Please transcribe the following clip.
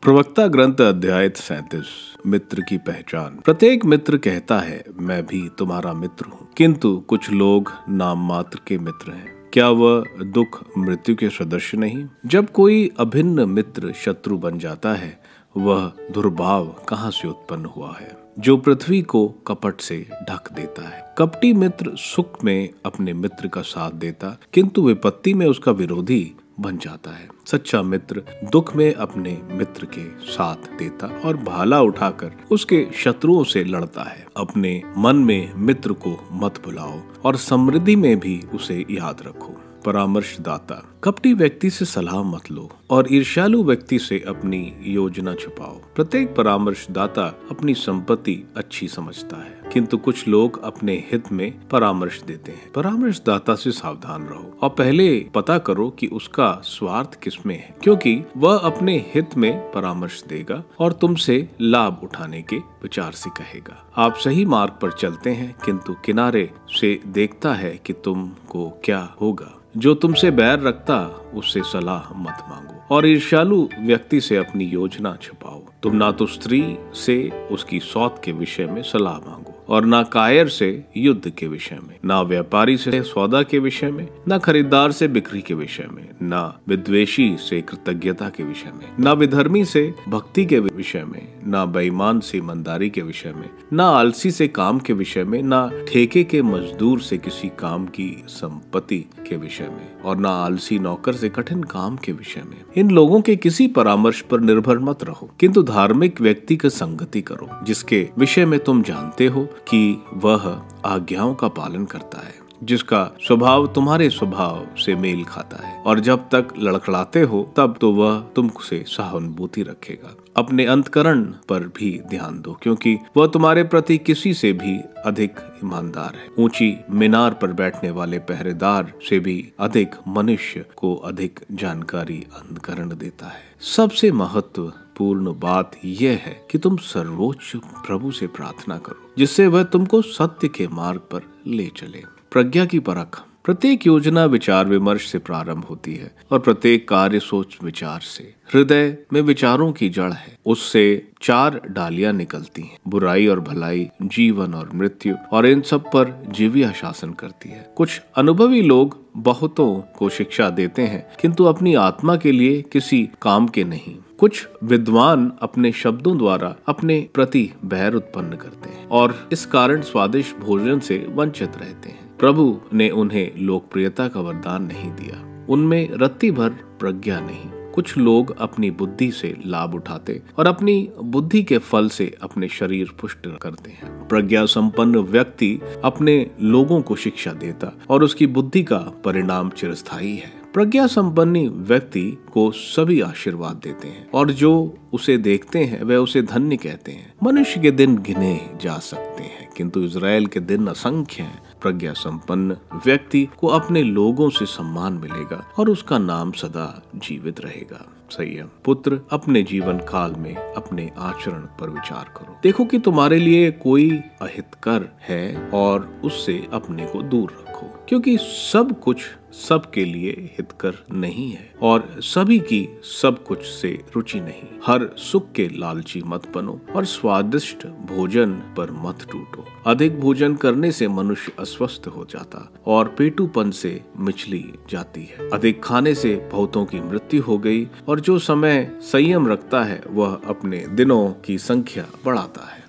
प्रवक्ता ग्रंथ अध्याय 37। मित्र की पहचान। प्रत्येक मित्र कहता है मैं भी तुम्हारा मित्र हूँ, किंतु कुछ लोग नाम मात्र के मित्र हैं। क्या वह दुख मृत्यु के सदृश नहीं? जब कोई अभिन्न मित्र शत्रु बन जाता है, वह दुर्भाव कहाँ से उत्पन्न हुआ है, जो पृथ्वी को कपट से ढक देता है। कपटी मित्र सुख में अपने मित्र का साथ देता, किंतु विपत्ति में उसका विरोधी बन जाता है। सच्चा मित्र दुख में अपने मित्र के साथ देता और भाला उठाकर उसके शत्रुओं से लड़ता है। अपने मन में मित्र को मत भुलाओ और समृद्धि में भी उसे याद रखो। परामर्शदाता। कपटी व्यक्ति से सलाह मत लो और ईर्ष्यालु व्यक्ति से अपनी योजना छुपाओ। प्रत्येक परामर्शदाता अपनी संपत्ति अच्छी समझता है, किंतु कुछ लोग अपने हित में परामर्श देते हैं। परामर्शदाता से सावधान रहो और पहले पता करो कि उसका स्वार्थ किसमें है, क्योंकि वह अपने हित में परामर्श देगा और तुमसे लाभ उठाने के विचार से कहेगा। आप सही मार्ग पर चलते हैं, किंतु किनारे से देखता है कि तुमको क्या होगा। जो तुमसे बैर रखता उससे सलाह मत मांगो और ईर्ष्यालु व्यक्ति से अपनी योजना छुपाओ। तुम ना तो स्त्री से उसकी सौत के विषय में सलाह मांगो और ना कायर से युद्ध के विषय में, ना व्यापारी से सौदा के विषय में, ना खरीदार से बिक्री के विषय में, ना विद्वेषी से कृतज्ञता के विषय में, ना विधर्मी से भक्ति के विषय में, ना बेईमान से ईमानदारी के विषय में, ना आलसी से काम के विषय में, ना ठेके के मजदूर से किसी काम की संपत्ति के विषय में, और ना आलसी नौकर से कठिन काम के विषय में। इन लोगों के किसी परामर्श पर निर्भर मत रहो, किंतु धार्मिक व्यक्ति की संगति करो, जिसके विषय में तुम जानते हो कि वह आज्ञाओं का पालन करता है, जिसका स्वभाव तुम्हारे स्वभाव से मेल खाता है, और जब तक लड़खड़ाते हो तब तो वह तुमसे सहानुभूति रखेगा। अपने अंतकरण पर भी ध्यान दो, क्योंकि वह तुम्हारे प्रति किसी से भी अधिक ईमानदार है। ऊंची मीनार पर बैठने वाले पहरेदार से भी अधिक मनुष्य को अधिक जानकारी अंतकरण देता है। सबसे महत्वपूर्ण बात यह है कि तुम सर्वोच्च प्रभु से प्रार्थना करो, जिससे वह तुमको सत्य के मार्ग पर ले चले। प्रज्ञा की परख। प्रत्येक योजना विचार विमर्श से प्रारंभ होती है और प्रत्येक कार्य सोच विचार से। हृदय में विचारों की जड़ है, उससे 4 डालियां निकलती हैं, बुराई और भलाई, जीवन और मृत्यु, और इन सब पर जीविया शासन करती है। कुछ अनुभवी लोग बहुतों को शिक्षा देते हैं, किंतु अपनी आत्मा के लिए किसी काम के नहीं। कुछ विद्वान अपने शब्दों द्वारा अपने प्रति बैर उत्पन्न करते हैं और इस कारण स्वादिष्ट भोजन से वंचित रहते हैं। प्रभु ने उन्हें लोकप्रियता का वरदान नहीं दिया, उनमें रत्ती भर प्रज्ञा नहीं। कुछ लोग अपनी बुद्धि से लाभ उठाते और अपनी बुद्धि के फल से अपने शरीर पुष्ट करते हैं। प्रज्ञा संपन्न व्यक्ति अपने लोगों को शिक्षा देता और उसकी बुद्धि का परिणाम चिरस्थायी है। प्रज्ञा संपन्न व्यक्ति को सभी आशीर्वाद देते हैं और जो उसे देखते हैं वह उसे धन्य कहते हैं। मनुष्य के दिन गिने जा सकते हैं, किंतु इज़राइल के दिन असंख्य हैं। प्रज्ञा संपन्न व्यक्ति को अपने लोगों से सम्मान मिलेगा और उसका नाम सदा जीवित रहेगा। संयम। पुत्र, अपने जीवन काल में अपने आचरण पर विचार करो। देखो कि तुम्हारे लिए कोई अहितकर है और उससे अपने को दूर रखो, क्योंकि सब कुछ सबके लिए हितकर नहीं है और सभी की सब कुछ से रुचि नहीं। हर सुख के लालची मत बनो और स्वादिष्ट भोजन पर मत टूटो। अधिक भोजन करने से मनुष्य अस्वस्थ हो जाता और पेटूपन से मिचली जाती है। अधिक खाने से बहुतों की मृत्यु हो गई और जो समय संयम रखता है वह अपने दिनों की संख्या बढ़ाता है।